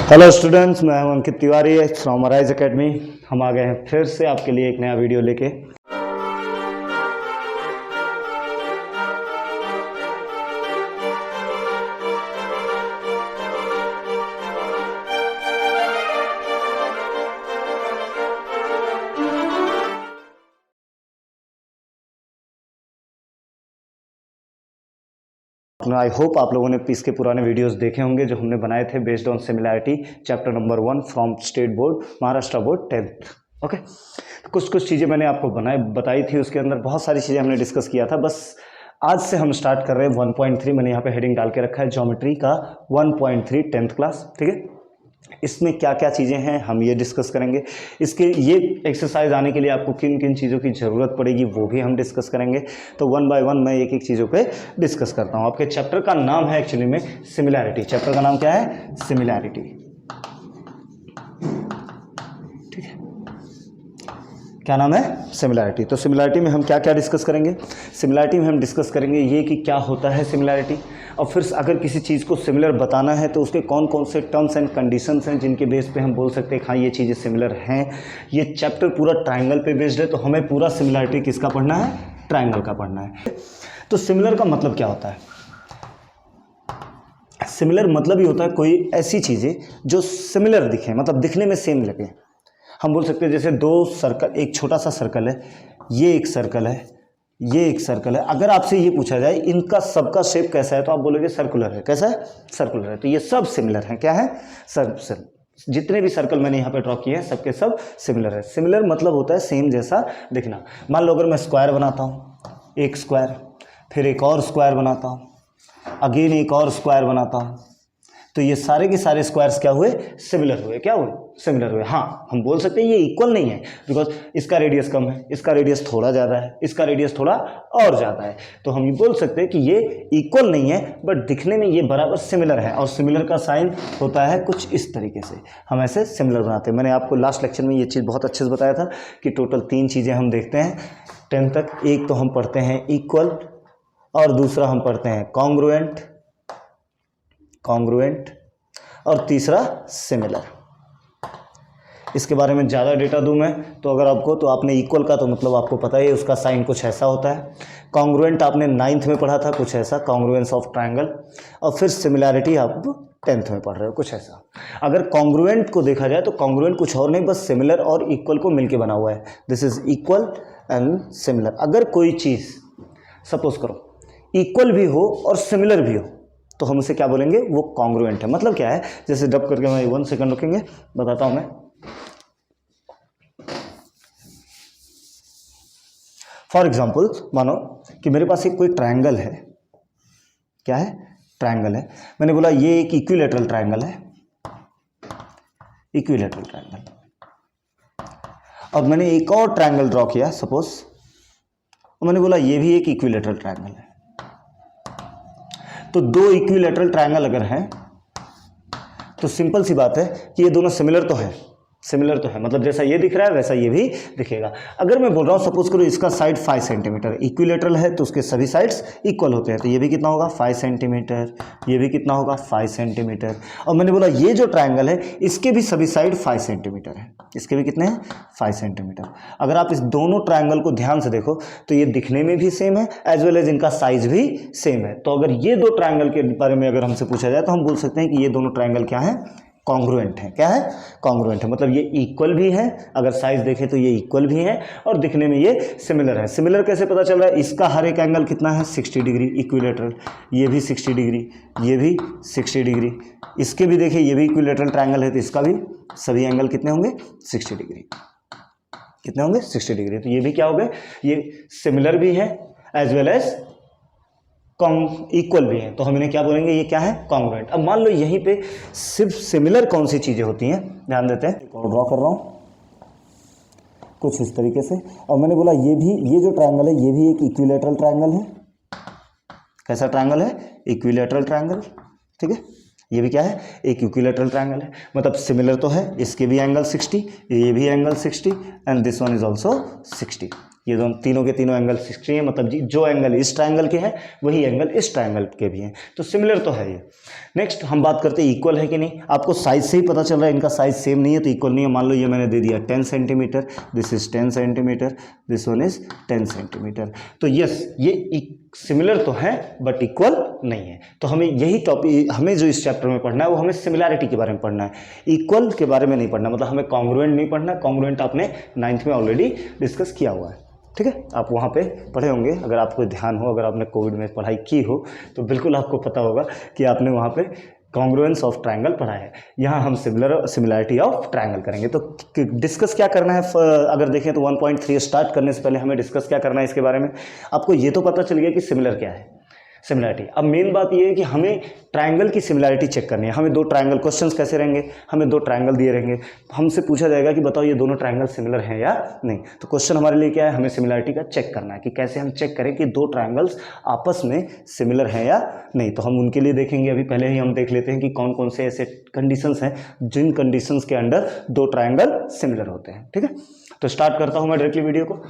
Hello students, मैं हूं Ankit Tiwari from arise academy. हम आ गए हैं फिर से आपके लिए एक नया वीडियो लेके। आई होप आप लोगों ने इसके पुराने वीडियोस देखे होंगे जो हमने बनाए थे based on similarity chapter number 1 from state board Maharashtra board 10th। Okay, कुछ चीज़ें मैंने आपको बताई थी, उसके अंदर बहुत सारी चीज़ें हमने डिस्कस किया था। बस आज से हम स्टार्ट कर रहे हैं 1.3। मैंने यहाँ पे हेडिंग डाल के रखा है ज्योमेट्री का 1.3 10th क्लास। ठीक है, इसमें क्या क्या चीज़ें हैं हम ये डिस्कस करेंगे। इसके ये एक्सरसाइज आने के लिए आपको किन किन चीज़ों की ज़रूरत पड़ेगी वो भी हम डिस्कस करेंगे। तो वन बाय वन मैं एक एक चीज़ों पे डिस्कस करता हूँ। आपके चैप्टर का नाम है एक्चुअली में सिमिलैरिटी। चैप्टर का नाम क्या है? सिमिलैरिटी। ठीक है, क्या नाम है? सिमिलैरिटी। तो सिमिलैरिटी में हम क्या क्या डिस्कस करेंगे? सिमिलैरिटी में हम डिस्कस करेंगे ये कि क्या होता है सिमिलैरिटी, और फिर अगर किसी चीज़ को सिमिलर बताना है तो उसके कौन कौन से टर्म्स एंड कंडीशंस हैं जिनके बेस पे हम बोल सकते हैं हाँ ये चीज़ें सिमिलर हैं। ये चैप्टर पूरा ट्राइंगल पे बेस्ड है, तो हमें पूरा सिमिलैरिटी किसका पढ़ना है? ट्राइंगल का पढ़ना है। तो सिमिलर का मतलब क्या होता है? सिमिलर मतलब ही होता है कोई ऐसी चीज़ें जो सिमिलर दिखे, मतलब दिखने में सेम लगे। हम बोल सकते हैं जैसे दो सर्कल, एक छोटा सा सर्कल है, ये एक सर्कल है, ये एक सर्कल है। अगर आपसे ये पूछा जाए इनका सबका शेप कैसा है तो आप बोलोगे सर्कुलर है। कैसा है? सर्कुलर है। तो ये सब सिमिलर हैं। क्या है? सब जितने भी सर्कल मैंने यहाँ पे ड्रॉ किए हैं सबके सब सिमिलर है। सिमिलर मतलब होता है सेम जैसा दिखना। मान लो अगर मैं स्क्वायर बनाता हूँ, एक स्क्वायर, फिर एक और स्क्वायर बनाता हूँ, अगेन एक और स्क्वायर बनाता हूँ, तो ये सारे के सारे स्क्वायर्स क्या हुए? सिमिलर हुए। क्या हुए? सिमिलर हुए। हाँ, हम बोल सकते हैं ये इक्वल नहीं है बिकॉज इसका रेडियस कम है, इसका रेडियस थोड़ा ज़्यादा है, इसका रेडियस थोड़ा और ज़्यादा है। तो हम ये बोल सकते हैं कि ये इक्वल नहीं है बट दिखने में ये बराबर सिमिलर है। और सिमिलर का साइन होता है कुछ इस तरीके से, हम ऐसे सिमिलर बनाते हैं। मैंने आपको लास्ट लेक्चर में ये चीज़ बहुत अच्छे से बताया था कि टोटल 3 चीज़ें हम देखते हैं 10 तक। एक तो हम पढ़ते हैं इक्वल, और दूसरा हम पढ़ते हैं कॉन्ग्रुएंट, और तीसरा सिमिलर। इसके बारे में ज़्यादा डेटा दूं मैं तो अगर आपको, तो आपने इक्वल का तो मतलब आपको पता है उसका साइन कुछ ऐसा होता है। कॉन्ग्रुएंट आपने 9th में पढ़ा था कुछ ऐसा, कॉन्ग्रुएंस ऑफ ट्रायंगल। और फिर सिमिलैरिटी आप 10th में पढ़ रहे हो कुछ ऐसा। अगर कॉन्ग्रुएंट को देखा जाए तो कॉन्ग्रुएंट कुछ और नहीं, बस सिमिलर और इक्वल को मिलके बना हुआ है। This is equal and similar. अगर कोई चीज़ सपोज करो इक्वल भी हो और सिमिलर भी हो तो हम उसे क्या बोलेंगे? वो कॉन्ग्रुएंट है। मतलब क्या है? जैसे डब करके मैं 1 सेकंड रुकेंगे, बताता हूं मैं। फॉर एग्जाम्पल मानो कि मेरे पास एक कोई ट्रायंगल है। क्या है? ट्रायंगल है। मैंने बोला ये एक इक्विलैटरल ट्रायंगल है, इक्विलैटरल ट्रायंगल। और मैंने एक और ट्रायंगल ड्रॉ किया सपोज, और मैंने बोला ये भी एक इक्विलैटरल ट्रायंगल है। तो दो इक्विलैटरल ट्रायंगल अगर हैं तो सिंपल सी बात है कि ये दोनों सिमिलर तो है, सिमिलर तो है। मतलब जैसा ये दिख रहा है वैसा ये भी दिखेगा। अगर मैं बोल रहा हूँ सपोज करो इसका साइड 5 सेंटीमीटर, इक्विलैटरल है तो उसके सभी साइड्स इक्वल होते हैं, तो ये भी कितना होगा? 5 सेंटीमीटर, ये भी कितना होगा? 5 सेंटीमीटर। और मैंने बोला ये जो ट्रायंगल है इसके भी सभी साइड 5 सेंटीमीटर है, इसके भी कितने हैं? 5 सेंटीमीटर। अगर आप इस दोनों ट्रायंगल को ध्यान से देखो तो ये दिखने में भी सेम है एज वेल एज इनका साइज भी सेम है। तो अगर ये दो ट्रायंगल के बारे में अगर हमसे पूछा जाए तो हम बोल सकते हैं कि ये दोनों ट्रायंगल क्या है? कॉन्ग्रुएंट है। क्या है? कॉन्ग्रुएंट है। मतलब ये इक्वल भी है, अगर साइज देखें तो ये इक्वल भी है और दिखने में ये सिमिलर है। सिमिलर कैसे पता चल रहा है? इसका हर एक एंगल कितना है? 60 डिग्री इक्विलैटरल, ये भी 60 डिग्री, ये भी 60 डिग्री। इसके भी देखिए ये भी इक्विलैटरल ट्रायंगल है तो इसका भी सभी एंगल कितने होंगे? 60 डिग्री। कितने होंगे? 60 डिग्री। तो ये भी क्या हो गए? ये सिमिलर भी है एज वेल एज इक्वल भी है। तो हम इन्हें क्या बोलेंगे? ये क्या है? कॉन्ग्रुएंट। अब मान लो यहीं पे सिर्फ सिमिलर कौन सी चीज़ें होती हैं, ध्यान देते हैं। एक और ड्रॉ कर रहा हूँ कुछ इस तरीके से, और मैंने बोला ये भी, ये जो ट्रायंगल है ये भी एक इक्विलैटरल ट्रायंगल है। कैसा ट्रायंगल है? Equilateral triangle. ठीक है, ये भी क्या है? एक इक्विलैटरल ट्रायंगल है। मतलब सिमिलर तो है, इसके भी एंगल 60, ये भी angle 60 and this one is also 60। ये दोनों तीनों के तीनों एंगल 60 है, मतलब जो एंगल इस ट्रायंगल के हैं वही एंगल इस ट्रायंगल के भी हैं, तो सिमिलर तो है ये। नेक्स्ट हम बात करते हैं इक्वल है कि नहीं। आपको साइज से ही पता चल रहा है इनका साइज सेम नहीं है तो इक्वल नहीं है। मान लो ये मैंने दे दिया 10 centimetre, this is 10 centimetre, this one is 10 centimetre, तो यस ये सिमिलर तो है बट इक्वल नहीं है। तो हमें यही टॉपिक, हमें जो इस चैप्टर में पढ़ना है वो हमें सिमिलैरिटी के बारे में पढ़ना है, इक्वल के बारे में नहीं पढ़ना, मतलब हमें कॉन्ग्रुएंट नहीं पढ़ना। कॉन्ग्रुएंट आपने 9th में ऑलरेडी डिस्कस किया हुआ है, ठीक है, आप वहाँ पे पढ़े होंगे। अगर आपको ध्यान हो, अगर आपने कोविड में पढ़ाई की हो तो बिल्कुल आपको पता होगा कि आपने वहाँ पे कॉन्ग्रुएंस ऑफ ट्रायंगल पढ़ा है। यहाँ हम सिमिलैरिटी ऑफ ट्रायंगल करेंगे। तो डिस्कस क्या करना है, अगर देखें तो 1.3 स्टार्ट करने से पहले हमें डिस्कस क्या करना है इसके बारे में। आपको ये तो पता चल गया कि सिमिलर क्या है, सिमिलैरिटी। अब मेन बात ये है कि हमें ट्रायंगल की सिमिलैरिटी चेक करनी है। हमें दो ट्रायंगल, क्वेश्चंस कैसे रहेंगे, हमें दो ट्रायंगल दिए रहेंगे, हमसे पूछा जाएगा कि बताओ ये दोनों ट्रायंगल सिमिलर हैं या नहीं। तो क्वेश्चन हमारे लिए क्या है, हमें सिमिलैरिटी का चेक करना है कि कैसे हम चेक करें कि दो ट्रायंगल्स आपस में सिमिलर हैं या नहीं। तो हम उनके लिए देखेंगे। अभी पहले ही हम देख लेते हैं कि कौन कौन से ऐसे कंडीशंस हैं जिन कंडीशंस के अंडर दो ट्रायंगल सिमिलर होते हैं, ठीक है। तो स्टार्ट करता हूँ मैं डायरेक्टली वीडियो को,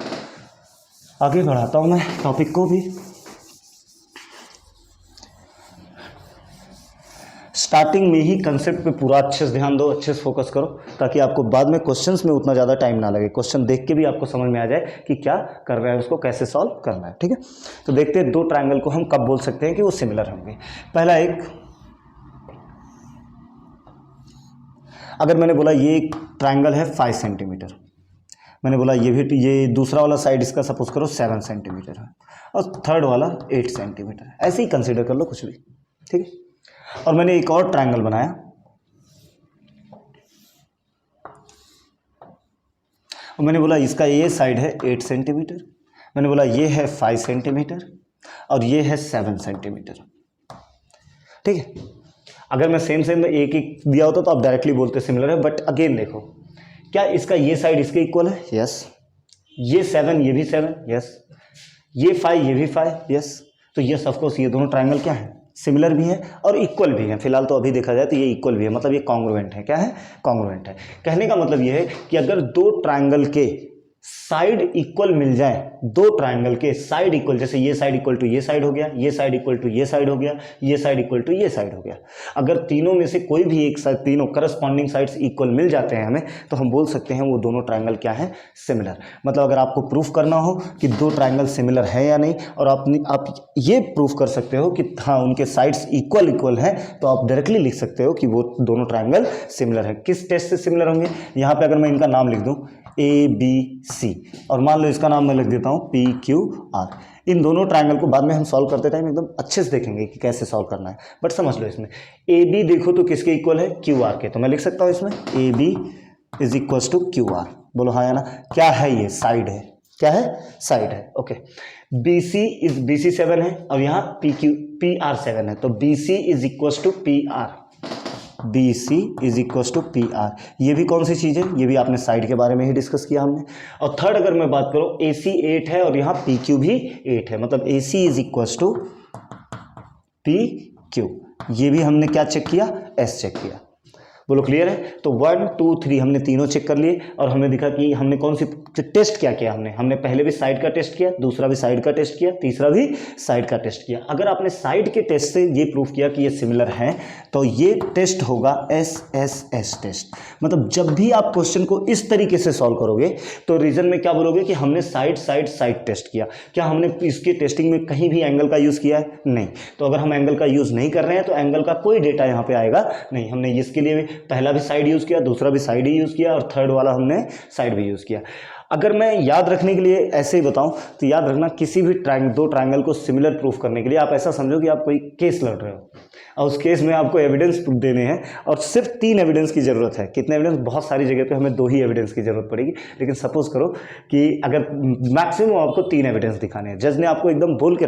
आगे बढ़ाता हूँ मैं टॉपिक को भी। स्टार्टिंग में ही कंसेप्ट पे पूरा अच्छे से ध्यान दो, अच्छे से फोकस करो, ताकि आपको बाद में क्वेश्चंस में उतना ज़्यादा टाइम ना लगे। क्वेश्चन देख के भी आपको समझ में आ जाए कि क्या कर रहा है, उसको कैसे सॉल्व करना है, ठीक है। तो देखते हैं दो ट्रायंगल को हम कब बोल सकते हैं कि वो सिमिलर होंगे। पहला एक, अगर मैंने बोला ये एक ट्रायंगल है 5 सेंटीमीटर, मैंने बोला ये दूसरा वाला साइड इसका सपोज करो 7 सेंटीमीटर है और थर्ड वाला 8 सेंटीमीटर, ऐसे ही कंसिडर कर लो कुछ भी, ठीक है। और मैंने एक और ट्रायंगल बनाया, और मैंने बोला इसका ये साइड है 8 सेंटीमीटर, मैंने बोला ये है 5 सेंटीमीटर और ये है 7 सेंटीमीटर, ठीक है। अगर मैं सेम एक एक दिया होता तो आप डायरेक्टली बोलते सिमिलर है, बट अगेन देखो क्या इसका ये साइड इसके इक्वल है, यस। ये 7 ये भी 7, यस। ये 5 ये भी 5, यस। तो यस ऑफकोर्स ये दोनों ट्रायंगल क्या है, सिमिलर भी है और इक्वल भी है। फिलहाल तो अभी देखा जाए तो ये इक्वल भी है, मतलब ये कॉन्ग्रुएंट है। क्या है, कॉन्ग्रुएंट है। कहने का मतलब ये है कि अगर दो ट्रायंगल के साइड इक्वल मिल जाए, दो ट्रायंगल के साइड इक्वल, जैसे ये साइड इक्वल टू ये साइड हो गया, ये साइड इक्वल टू ये साइड हो गया, ये साइड इक्वल टू ये साइड हो गया, अगर तीनों में से कोई भी एक साइड, तीनों करस्पॉन्डिंग साइड्स इक्वल मिल जाते हैं हमें, तो हम बोल सकते हैं वो दोनों ट्रायंगल क्या है, सिमिलर। मतलब अगर आपको प्रूफ करना हो कि दो ट्रायंगल सिमिलर है या नहीं, और आप ये प्रूफ कर सकते हो कि हाँ उनके साइड्स इक्वल हैं, तो आप डायरेक्टली लिख सकते हो कि वो दोनों ट्रायंगल सिमिलर है। किस टेस्ट से सिमिलर होंगे, यहाँ पे अगर मैं इनका नाम लिख दूँ ABC और मान लो इसका नाम मैं लिख देता हूँ PQR, इन दोनों ट्रायंगल को बाद में हम सॉल्व करते टाइम एकदम अच्छे से देखेंगे कि कैसे सॉल्व करना है, बट समझ लो इसमें AB देखो तो किसके इक्वल है, QR के। तो मैं लिख सकता हूँ इसमें AB is equal to QR, बोलो हाँ या ना। क्या है ये, साइड है, क्या है, साइड है, ओके। BC 7 है और यहाँ PR 7 है, तो BC is equal to PR, BC is equal to PR। ये भी कौन सी चीज़ है, ये भी आपने साइड के बारे में ही डिस्कस किया हमने। और थर्ड अगर मैं बात करूँ AC 8 है और यहाँ PQ भी 8 है, मतलब AC is equal to PQ। ये भी हमने क्या चेक किया, S चेक किया। बोलो क्लियर है। तो 1 2 3 हमने तीनों चेक कर लिए और हमें दिखा कि हमने कौन सी टेस्ट क्या किया, हमने पहले भी साइड का टेस्ट किया, दूसरा भी साइड का टेस्ट किया, तीसरा भी साइड का टेस्ट किया। अगर आपने साइड के टेस्ट से ये प्रूफ किया कि ये सिमिलर हैं, तो ये टेस्ट होगा SSS टेस्ट। मतलब जब भी आप क्वेश्चन को इस तरीके से सॉल्व करोगे तो रीजन में क्या बोलोगे कि हमने साइड टेस्ट किया। क्या हमने इसके टेस्टिंग में कहीं भी एंगल का यूज़ किया है, नहीं। तो अगर हम एंगल का यूज़ नहीं कर रहे हैं तो एंगल का कोई डेटा यहाँ पे आएगा नहीं। हमने इसके लिए पहला भी साइड यूज़ किया, दूसरा भी साइड ही यूज़ किया और थर्ड वाला हमने साइड भी यूज़ किया। अगर मैं याद रखने के लिए ऐसे ही बताऊं तो याद रखना, किसी भी दो ट्रायंगल को सिमिलर प्रूफ करने के लिए आप ऐसा समझो कि आप कोई केस लड़ रहे हो और उस केस में आपको एविडेंस देने हैं और सिर्फ 3 एविडेंस की ज़रूरत है। कितने एविडेंस, बहुत सारी जगह पे हमें 2 ही एविडेंस की ज़रूरत पड़ेगी, लेकिन सपोज करो कि अगर मैक्सिमम आपको 3 एविडेंस दिखाने हैं। जज ने आपको एकदम बोल के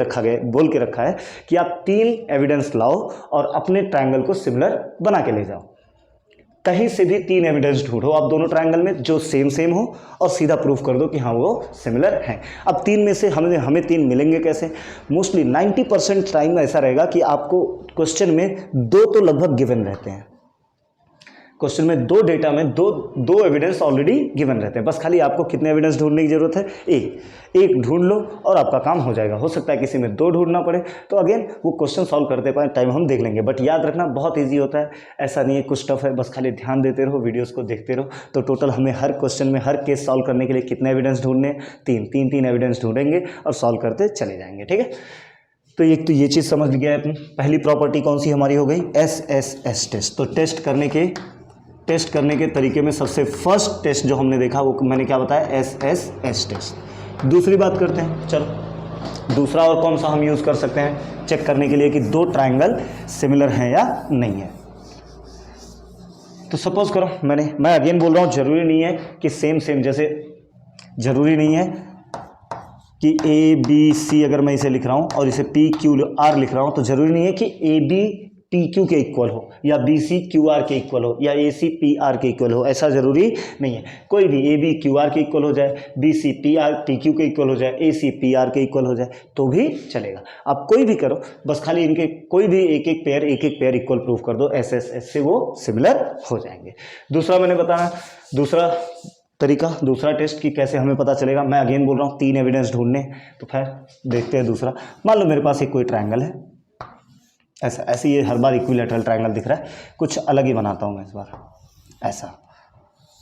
रखा है कि आप 3 एविडेंस लाओ और अपने ट्रायंगल को सिमिलर बना के ले जाओ। कहीं से भी 3 एविडेंस ढूंढो आप दोनों ट्रायंगल में जो सेम हो और सीधा प्रूफ कर दो कि हाँ वो सिमिलर हैं। अब 3 में से हमें 3 मिलेंगे कैसे। मोस्टली 90% टाइम ऐसा रहेगा कि आपको क्वेश्चन में 2 तो लगभग गिवन रहते हैं, क्वेश्चन में दो डेटा में दो एविडेंस ऑलरेडी गिवन रहते हैं, बस खाली आपको कितने एविडेंस ढूंढने की जरूरत है, एक ढूंढ लो और आपका काम हो जाएगा। हो सकता है किसी में दो ढूंढना पड़े, तो अगेन वो क्वेश्चन सॉल्व करते टाइम हम देख लेंगे, बट याद रखना बहुत ईजी होता है, ऐसा नहीं है कुछ टफ है, बस खाली ध्यान देते रहो, वीडियोज़ को देखते रहो। तो टोटल हमें हर क्वेश्चन में हर केस सॉल्व करने के लिए कितने एविडेंस ढूंढने, तीन एविडेंस ढूंढेंगे और सॉल्व करते चले जाएंगे, ठीक है। तो एक तो ये चीज़ समझ गया है। पहली प्रॉपर्टी कौन सी हमारी हो गई, एस टेस्ट। तो टेस्ट करने के तरीके में सबसे फर्स्ट टेस्ट जो हमने देखा वो मैंने क्या बताया, एस टेस्ट। दूसरी बात करते हैं, चलो दूसरा और कौन सा हम यूज़ कर सकते हैं चेक करने के लिए कि दो ट्राइंगल सिमिलर हैं या नहीं है। तो सपोज करो मैं अगेन बोल रहा हूँ, जरूरी नहीं है कि सेम जैसे जरूरी नहीं है कि ए बी सी अगर मैं इसे लिख रहा हूँ और इसे पी क्यू आर लिख रहा हूँ, तो जरूरी नहीं है कि ए बी पी क्यू के इक्वल हो या बी सी क्यू आर के इक्वल हो या ए सी पी आर के इक्वल हो, ऐसा जरूरी नहीं है। कोई भी ए बी क्यू आर के इक्वल हो जाए, B C P R P Q के इक्वल हो जाए, ए सी पी आर के इक्वल हो जाए तो भी चलेगा। आप कोई भी करो, बस खाली इनके कोई भी एक एक पेयर इक्वल प्रूफ कर दो, ऐसे से वो सिमिलर हो जाएंगे। दूसरा मैंने बताया, दूसरा टेस्ट कि कैसे हमें पता चलेगा। मैं अगेन बोल रहा हूँ तीन एविडेंस ढूंढने, तो फिर देखते हैं दूसरा। मान लो मेरे पास एक कोई ट्रायंगल है, ऐसे ये हर बार इक्विलैटरल ट्रायंगल दिख रहा है, कुछ अलग ही बनाता हूँ मैं इस बार। ऐसा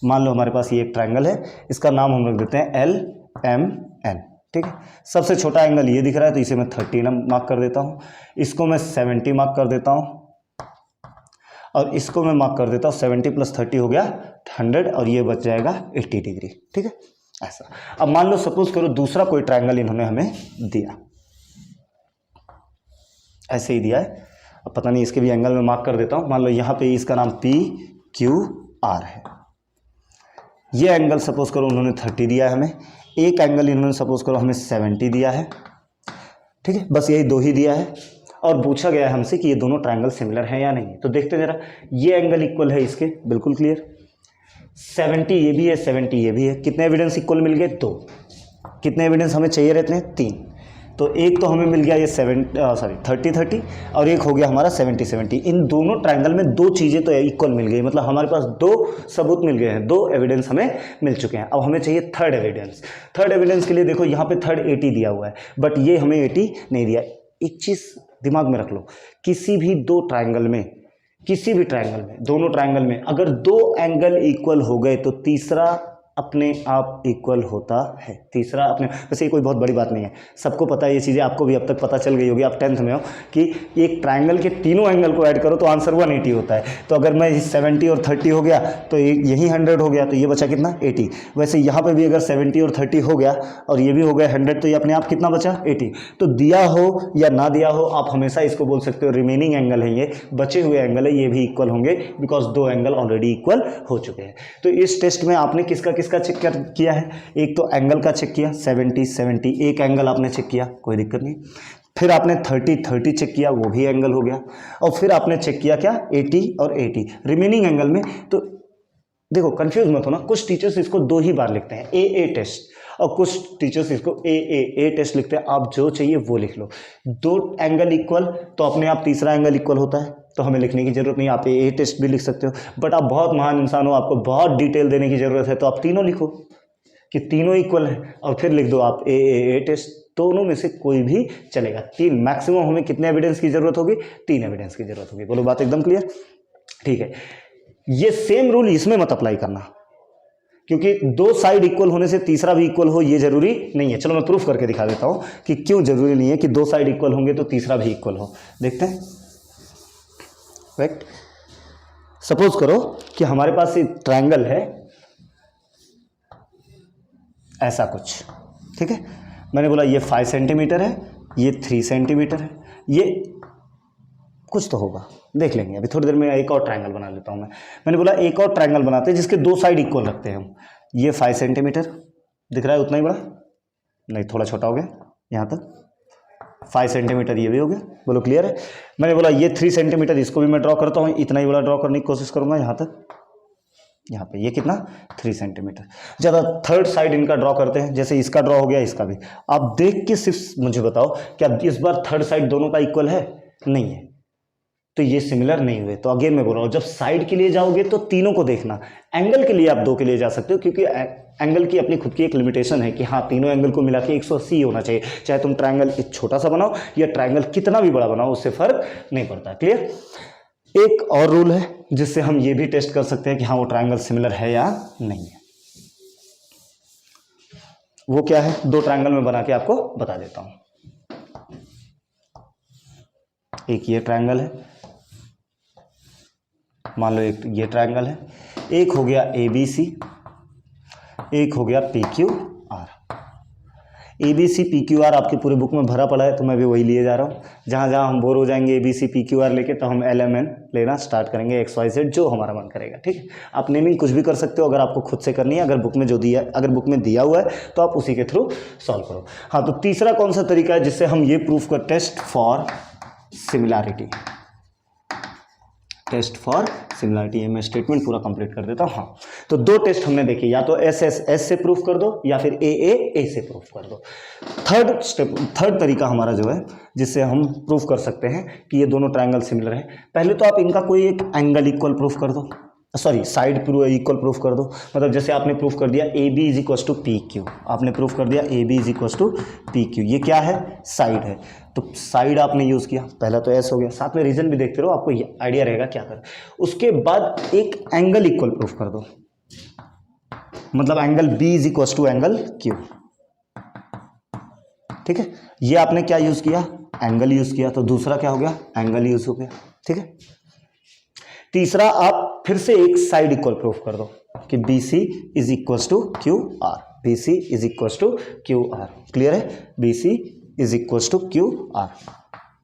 मान लो हमारे पास ये एक ट्रायंगल है, इसका नाम हम रख देते हैं LMN, ठीक है। सबसे छोटा एंगल ये दिख रहा है तो इसे मैं 30 मार्क कर देता हूँ, इसको मैं 70 मार्क कर देता हूँ और इसको मैं मार्क कर देता हूँ 70 + 30 हो गया 100 और ये बच जाएगा 80 डिग्री, ठीक है। ऐसा अब मान लो सपोज करो दूसरा कोई ट्रायंगल इन्होंने हमें दिया, ऐसे ही दिया है। अब पता नहीं इसके भी एंगल में मार्क कर देता हूँ। मान लो यहाँ पे इसका नाम PQR है, ये एंगल सपोज करो उन्होंने 30 दिया है हमें, एक एंगल इन्होंने सपोज करो हमें 70 दिया है, ठीक है। बस यही दो ही दिया है और पूछा गया है हमसे कि ये दोनों ट्रायंगल सिमिलर हैं या नहीं। तो देखते हैं जरा, ये एंगल इक्वल है इसके, बिल्कुल क्लियर। 70 ये भी है, 70 ये भी है। कितने एविडेंस इक्वल मिल गए, 2। कितने एविडेंस हमें चाहिए रहते हैं, 3। तो एक तो हमें मिल गया ये 30 और एक हो गया हमारा 70। इन दोनों ट्रायंगल में दो चीज़ें तो इक्वल मिल गई, मतलब हमारे पास दो सबूत मिल गए हैं, दो एविडेंस हमें मिल चुके हैं। अब हमें चाहिए थर्ड एविडेंस के लिए देखो यहाँ पे थर्ड 80 दिया हुआ है, बट ये हमें 80 नहीं दिया। एक चीज़ दिमाग में रख लो, किसी भी ट्रायंगल में दोनों ट्रायंगल में अगर दो एंगल इक्वल हो गए तो तीसरा अपने आप इक्वल होता है। वैसे ये कोई बहुत बड़ी बात नहीं है, सबको पता है ये चीज़ें, आपको भी अब तक पता चल गई होगी, आप 10th में हो कि एक ट्रायंगल के तीनों एंगल को ऐड करो तो आंसर 180 होता है। तो अगर मैं 70 और 30 हो गया तो यही 100 हो गया, तो ये बचा कितना, 80। वैसे यहाँ पे भी अगर 70 और 30 हो गया और ये भी हो गया 100, तो ये अपने आप कितना बचा, 80। तो दिया हो या ना दिया हो, आप हमेशा इसको बोल सकते हो रिमेनिंग एंगल है, ये बचे हुए एंगल है, ये भी इक्वल होंगे बिकॉज दो एंगल ऑलरेडी इक्वल हो चुके हैं। तो इस टेस्ट में आपने किसका चेक किया है, एक तो एंगल का चेक किया 70, एक एंगल आपने चेक किया, कोई दिक्कत नहीं। फिर आपने 30 चेक किया, वो भी एंगल हो गया। और फिर आपने चेक किया क्या, 80 और 80 रिमेनिंग एंगल में। तो देखो कंफ्यूज मत होना, कुछ टीचर्स इसको 2 ही बार लिखते हैं, ए टेस्ट, और कुछ टीचर्स इसको ए टेस्ट लिखते हैं। आप जो चाहिए वो लिख लो। दो एंगल इक्वल तो अपने आप तीसरा एंगल इक्वल होता है, तो हमें लिखने की जरूरत नहीं, आप ए टेस्ट भी लिख सकते हो। बट आप बहुत महान इंसान हो, आपको बहुत डिटेल देने की जरूरत है, तो आप तीनों लिखो कि तीनों इक्वल है और फिर लिख दो आप ए टेस्ट। दोनों में से कोई भी चलेगा। 3 मैक्सिमम हमें कितने एविडेंस की जरूरत होगी, 3 एविडेंस की जरूरत होगी। बोलो बात एकदम क्लियर, ठीक है। ये सेम रूल इसमें मत अप्लाई करना, क्योंकि दो साइड इक्वल होने से तीसरा भी इक्वल हो ये जरूरी नहीं है। चलो मैं प्रूफ करके दिखा देता हूं कि क्यों जरूरी नहीं है कि दो साइड इक्वल होंगे तो तीसरा भी इक्वल हो। देखते हैं, राइट। सपोज करो कि हमारे पास एक ट्रायंगल है ऐसा कुछ, ठीक है। मैंने बोला ये 5 सेंटीमीटर है, ये 3 सेंटीमीटर है, ये कुछ तो होगा, देख लेंगे। अभी थोड़ी देर में एक और ट्रायंगल बना लेता हूँ मैंने बोला एक और ट्रायंगल बनाते हैं जिसके दो साइड इक्वल रखते हैं हम। ये 5 सेंटीमीटर दिख रहा है, उतना ही बड़ा नहीं, थोड़ा छोटा हो गया यहाँ तक। 5 सेंटीमीटर ये भी हो गया, बोलो क्लियर है। मैंने बोला ये 3 सेंटीमीटर, इसको भी मैं ड्रॉ करता हूँ, इतना ही बड़ा ड्रॉ करने की कोशिश करूँगा यहाँ तक। यहाँ पे ये कितना, 3 सेंटीमीटर। ज़्यादा थर्ड साइड इनका ड्रॉ करते हैं, जैसे इसका ड्रॉ हो गया, इसका भी। आप देख के सिर्फ मुझे बताओ क्या इस बार थर्ड साइड दोनों का इक्वल है, नहीं है। तो ये सिमिलर नहीं हुए। तो अगेन मैं बोल रहा हूँ, जब साइड के लिए जाओगे तो तीनों को देखना, एंगल के लिए आप 2 के लिए जा सकते हो, क्योंकि एंगल की अपनी खुद की एक लिमिटेशन है कि हाँ तीनों एंगल को मिला के 180 होना चाहिए, चाहे तुम ट्रायंगल एक छोटा सा बनाओ या ट्रायंगल कितना भी बड़ा बनाओ, उससे फर्क नहीं पड़ता। क्लियर। एक और रूल है जिससे हम ये भी टेस्ट कर सकते हैं कि हाँ वो ट्रायंगल सिमिलर है या नहीं है। वो क्या है, 2 ट्रायंगल में बना के आपको बता देता हूं। एक ये ट्रायंगल है, मान लो एक ये ट्रायंगल है, एक हो गया ABC, एक हो गया PQR। ABC PQR आपके पूरे बुक में भरा पड़ा है, तो मैं भी वही लिए जा रहा हूँ। जहाँ जहाँ हम बोर हो जाएंगे ABC PQR लेके, तो हम LMN लेना स्टार्ट करेंगे, XYZ जो हमारा मन करेगा। ठीक है, आप नेमिंग कुछ भी कर सकते हो अगर आपको खुद से करनी है। अगर बुक में जो दिया, अगर बुक में दिया हुआ है तो आप उसी के थ्रू सॉल्व करो। हाँ, तो तीसरा कौन सा तरीका है जिससे हम ये प्रूफ कर, test for similarity. Test for similarity, मैं स्टेटमेंट पूरा कंप्लीट कर देता हूँ। हाँ, तो 2 टेस्ट हमने देखे, या तो S से प्रूफ कर दो या फिर A से प्रूफ कर दो। थर्ड तरीका हमारा जो है जिससे हम प्रूफ कर सकते हैं कि ये दोनों ट्रायंगल सिमिलर है, पहले तो आप इनका कोई एक एंगल इक्वल प्रूफ कर दो, सॉरी साइड इक्वल प्रूफ कर दो। मतलब जैसे आपने प्रूफ कर दिया AB is equal to PQ, आपने प्रूफ कर दिया AB is equal to PQ, ये क्या है, साइड है। तो साइड आपने यूज किया, पहला तो S हो गया, साथ में रीजन भी देखते रहो, आपको आइडिया रहेगा क्या कर। उसके बाद एक एंगल इक्वल प्रूफ कर दो, मतलब angle B is equal to angle Q। ठीक है, ये आपने क्या यूज किया, एंगल यूज किया, तो दूसरा क्या हो गया, एंगल यूज हो गया। ठीक है, तीसरा आप फिर से एक साइड इक्वल प्रूफ कर दो कि BC is equal to QR, BC is equal to QR। Clear है, BC is equal to QR,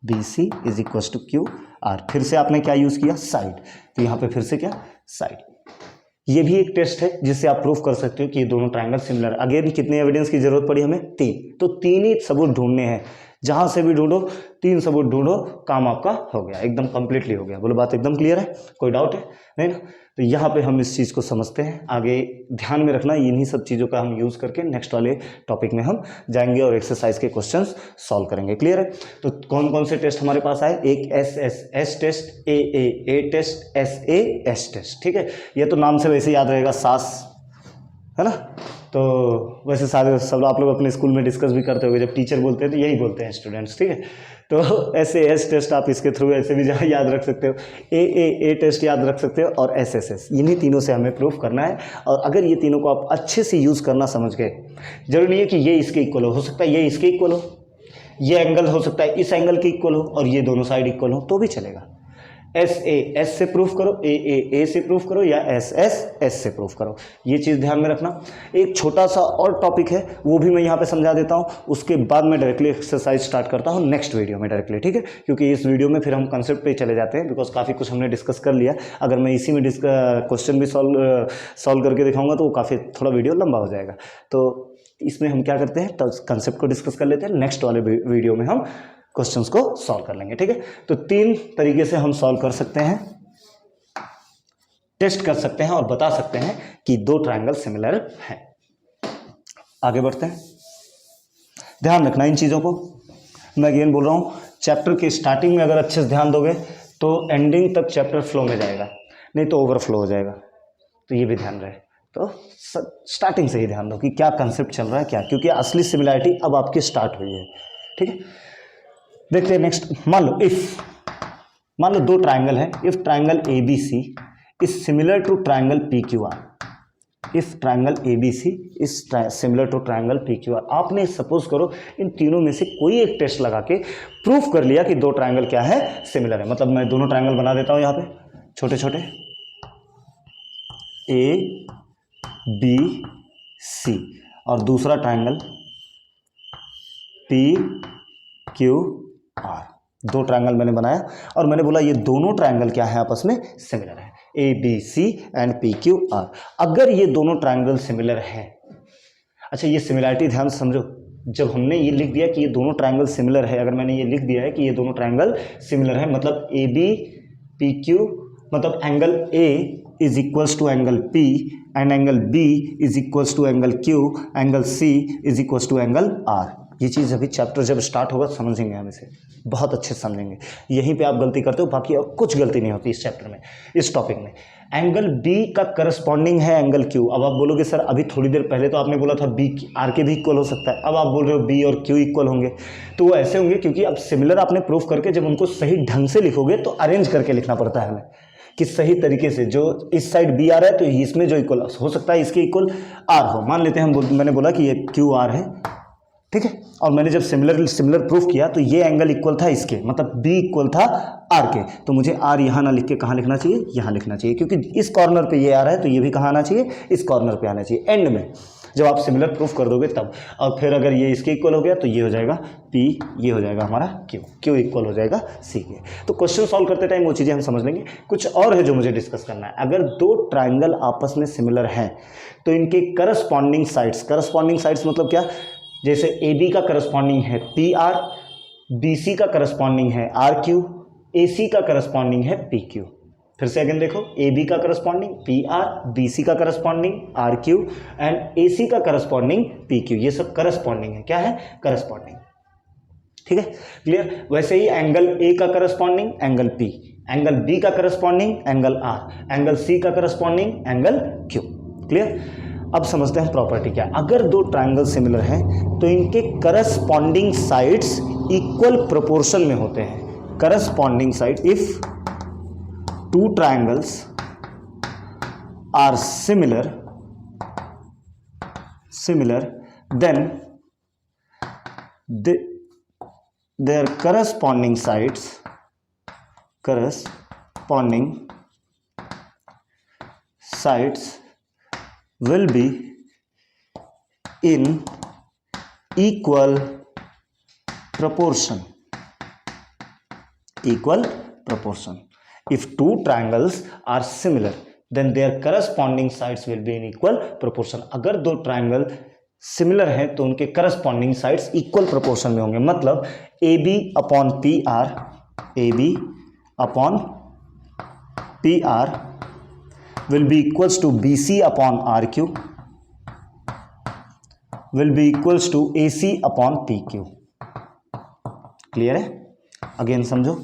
BC is equal to QR। फिर से आपने क्या यूज किया, साइड, तो यहां पे फिर से क्या, साइड। ये भी एक टेस्ट है जिससे आप प्रूफ कर सकते हो कि ये दोनों ट्रायंगल सिमिलर। अगेन कितने एविडेंस की जरूरत पड़ी हमें, 3, तो 3 ही सबूत ढूंढने हैं, जहां से भी ढूंढो 3 सबूत ढूंढो, काम आपका हो गया, एकदम कंप्लीटली हो गया। बोलो बात एकदम क्लियर है, कोई डाउट है नहीं ना। तो यहाँ पे हम इस चीज़ को समझते हैं, आगे ध्यान में रखना, इन्हीं सब चीज़ों का हम यूज़ करके नेक्स्ट वाले टॉपिक में हम जाएंगे और एक्सरसाइज के क्वेश्चंस सॉल्व करेंगे। क्लियर है, तो कौन कौन से टेस्ट हमारे पास आए, एक S test, A test, S test. ठीक है, ये तो नाम से वैसे याद रहेगा, सास है ना। तो वैसे सारे सब आप लोग अपने स्कूल में डिस्कस भी करते होंगे, जब टीचर बोलते हैं तो यही बोलते हैं स्टूडेंट्स। ठीक है, तो ऐसे S टेस्ट आप इसके थ्रू ऐसे भी याद रख सकते हो, A टेस्ट याद रख सकते हो, और S इन्हीं तीनों से हमें प्रूफ करना है। और अगर ये तीनों को आप अच्छे से यूज़ करना समझ गए, जरूरी नहीं है कि ये इसके इक्वल हो सकता है ये इसके इक्वल हो, ये एंगल हो सकता है इस एंगल के इक्वल हो, और ये दोनों साइड इक्वल हो तो भी चलेगा। S से प्रूफ करो, A से प्रूफ करो, या S से प्रूफ करो, ये चीज़ ध्यान में रखना। एक छोटा सा और टॉपिक है, वो भी मैं यहाँ पे समझा देता हूँ, उसके बाद मैं डायरेक्टली एक्सरसाइज स्टार्ट करता हूँ नेक्स्ट वीडियो में डायरेक्टली। ठीक है, क्योंकि इस वीडियो में फिर हम कंसेप्ट पे चले जाते हैं, बिकॉज काफ़ी कुछ हमने डिस्कस कर लिया। अगर मैं इसी में क्वेश्चन भी सॉल्व करके दिखाऊंगा तो वो काफ़ी थोड़ा वीडियो लंबा हो जाएगा। तो इसमें हम क्या करते हैं, कंसेप्ट को डिस्कस कर लेते हैं, नेक्स्ट वाले वीडियो में हम क्वेश्चंस को सॉल्व कर लेंगे। ठीक है, तो 3 तरीके से हम सॉल्व कर सकते हैं, टेस्ट कर सकते हैं और बता सकते हैं कि 2 ट्रायंगल सिमिलर हैं। आगे बढ़ते हैं, ध्यान रखना इन चीज़ों को। मैं अगेन बोल रहा हूँ, चैप्टर के स्टार्टिंग में अगर अच्छे से ध्यान दोगे तो एंडिंग तक चैप्टर फ्लो में जाएगा, नहीं तो ओवरफ्लो हो जाएगा। तो ये भी ध्यान रहे, तो स्टार्टिंग से ही ध्यान दो कि क्या कंसेप्ट चल रहा है क्या, क्योंकि असली सिमिलैरिटी अब आपकी स्टार्ट हुई है। ठीक है, देखते हैं नेक्स्ट। मान लो 2 ट्रायंगल है, if triangle ABC is similar to triangle PQR, if triangle ABC is similar to triangle PQR। आपने सपोज करो इन तीनों में से कोई एक टेस्ट लगा के प्रूफ कर लिया कि 2 ट्रायंगल क्या है, सिमिलर है। मतलब मैं दोनों ट्रायंगल बना देता हूं यहाँ पे छोटे छोटे, ABC, और दूसरा ट्रायंगल PQR। 2 ट्रायंगल मैंने बनाया और मैंने बोला ये दोनों ट्रायंगल क्या है, आपस में सिमिलर है, ABC एंड PQR। अगर ये दोनों ट्रायंगल सिमिलर हैं, अच्छा ये सिमिलैरिटी ध्यान से समझो, जब हमने ये लिख दिया कि ये दोनों ट्रायंगल सिमिलर है, अगर मैंने ये लिख दिया है कि ये दोनों ट्रायंगल सिमिलर है, मतलब AB PQ, मतलब angle A is equals to angle P and angle B is equals to angle Q, angle C is equals to angle R। ये चीज़ अभी चैप्टर जब स्टार्ट होगा समझेंगे हम इसे, बहुत अच्छे से समझेंगे। यहीं पे आप गलती करते हो, बाकी और कुछ गलती नहीं होती इस चैप्टर में, इस टॉपिक में। एंगल बी का करस्पॉन्डिंग है एंगल क्यू। अब आप बोलोगे सर अभी थोड़ी देर पहले तो आपने बोला था बी आर के भी इक्वल हो सकता है, अब आप बोल रहे हो बी और क्यू इक्वल होंगे। तो वो ऐसे होंगे क्योंकि अब सिमिलर आपने प्रूफ करके जब उनको सही ढंग से लिखोगे तो अरेंज करके लिखना पड़ता है हमें, कि सही तरीके से जो इस साइड बी आ रहा है तो इसमें जो इक्वल हो सकता है इसके इक्वल आर हो। मान लेते हैं मैंने बोला कि ये क्यू आर है, ठीक है, और मैंने जब सिमिलर प्रूफ किया तो ये एंगल इक्वल था इसके, मतलब बी इक्वल था आर के, तो मुझे आर यहाँ ना लिख के कहाँ लिखना चाहिए, यहाँ लिखना चाहिए, क्योंकि इस कॉर्नर पे ये आ रहा है तो ये भी कहाँ आना चाहिए, इस कॉर्नर पे आना चाहिए एंड में, जब आप सिमिलर प्रूफ कर दोगे तब। और फिर अगर ये इसके इक्वल हो गया तो ये हो जाएगा पी, ये हो जाएगा हमारा क्यू इक्वल हो जाएगा सी के। तो क्वेश्चन सॉल्व करते टाइम वो चीज़ें हम समझ लेंगे। कुछ और है जो मुझे डिस्कस करना है। अगर दो ट्राइंगल आपस में सिमिलर हैं तो इनके करस्पॉन्डिंग साइड्स मतलब क्या, जैसे ए बी का करस्पॉन्डिंग है पी आर, बी सी का करस्पॉन्डिंग है आर क्यू, ए सी का करस्पॉन्डिंग है पी क्यू। फिर से अगेन देखो, ए बी का corresponding P R, B C का corresponding R Q and A C का करस्पॉन्डिंग पी क्यू। ये सब करस्पॉन्डिंग है, क्या है, करस्पॉन्डिंग, ठीक है, क्लियर। वैसे ही एंगल ए का corresponding angle P, angle B का corresponding angle R, angle C का करस्पॉन्डिंग एंगल क्यू, क्लियर। अब समझते हैं प्रॉपर्टी क्या है। अगर दो ट्राइंगल सिमिलर हैं तो इनके करस्पॉन्डिंग साइड्स इक्वल प्रोपोर्शन में होते हैं। Corresponding side, if two triangles are similar then their corresponding sides will be in equal proportion. If two triangles are similar then their corresponding sides will be in equal proportion. अगर दो triangle similar हैं तो उनके corresponding sides equal proportion में होंगे। मतलब A B upon P R will be equals to BC upon RQ will be equals to AC upon PQ। Clear है? Again समझो,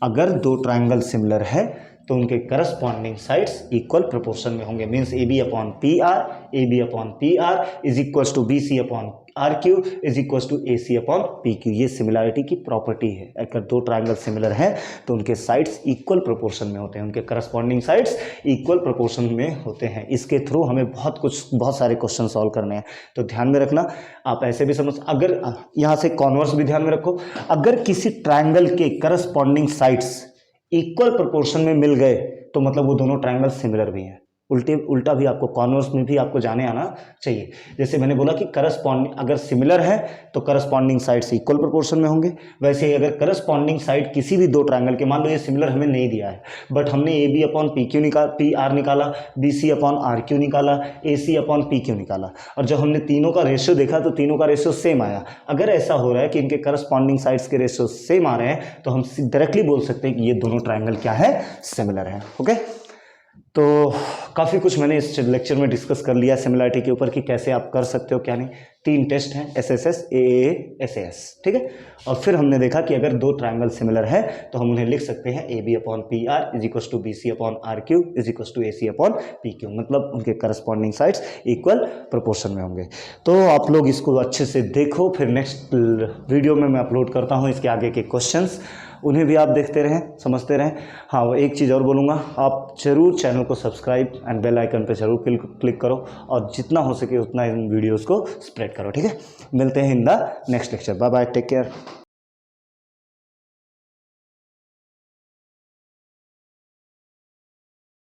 अगर दो ट्राइंगल सिमिलर है तो उनके करस्पॉन्डिंग साइड्स इक्वल प्रोपोर्शन में होंगे। Means A B upon P R is equals to B C upon R Q is equals to A C upon P Q. ये सिमिलैरिटी की प्रॉपर्टी है। अगर दो ट्राइंगल सिमिलर हैं तो उनके साइड्स इक्वल प्रोपोर्शन में होते हैं, उनके करस्पॉन्डिंग साइड्स इक्वल प्रोपोर्शन में होते हैं। इसके थ्रू हमें बहुत सारे क्वेश्चन सॉल्व करने हैं, तो ध्यान में रखना। आप ऐसे भी समझ, अगर यहाँ से कॉन्वर्स भी ध्यान में रखो, अगर किसी ट्राइंगल के करस्पॉन्डिंग साइड्स इक्वल प्रोपोर्शन में मिल गए तो मतलब वो दोनों ट्राइंगल सिमिलर भी हैं। उल्टा भी आपको कॉन्वर्स में भी आपको जाने आना चाहिए। जैसे मैंने बोला कि करस्पॉन्डिंग अगर सिमिलर है तो करस्पॉन्डिंग साइड्स इक्वल प्रोपोर्शन में होंगे। वैसे ही अगर करस्पॉन्डिंग साइड किसी भी दो ट्राइंगल के, मान लो ये सिमिलर हमें नहीं दिया है बट हमने A B upon P Q P R निकाला, B C upon R Q निकाला, A C upon P Q निकाला, और जब हमने तीनों का रेशियो देखा तो तीनों का रेशियो सेम आया। अगर ऐसा हो रहा है कि इनके करस्पॉन्डिंग साइड्स के रेशियो सेम आ रहे हैं तो हम डायरेक्टली बोल सकते हैं कि ये दोनों ट्राइंगल क्या है, सिमिलर है। ओके, तो काफ़ी कुछ मैंने इस लेक्चर में डिस्कस कर लिया सिमिलैरिटी के ऊपर कि कैसे आप कर सकते हो क्या नहीं। 3 टेस्ट हैं, SSS, AA, SAS, ठीक है। और फिर हमने देखा कि अगर दो ट्राइंगल सिमिलर है तो हम उन्हें लिख सकते हैं AB upon P R is equals to B C upon R Q is equals to A C upon P Q. मतलब उनके करस्पॉन्डिंग साइड्स इक्वल प्रोपोर्शन में होंगे। तो आप लोग इसको अच्छे से देखो, फिर नेक्स्ट वीडियो में मैं अपलोड करता हूँ इसके आगे के क्वेश्चंस, उन्हें भी आप देखते रहें, समझते रहें। हाँ, वो एक चीज़ और बोलूँगा, आप ज़रूर चैनल को सब्सक्राइब एंड बेल आइकन पे ज़रूर क्लिक करो और जितना हो सके उतना इन वीडियोज़ को स्प्रेड करो, ठीक है। मिलते हैं in the next lecture. Bye bye, take care.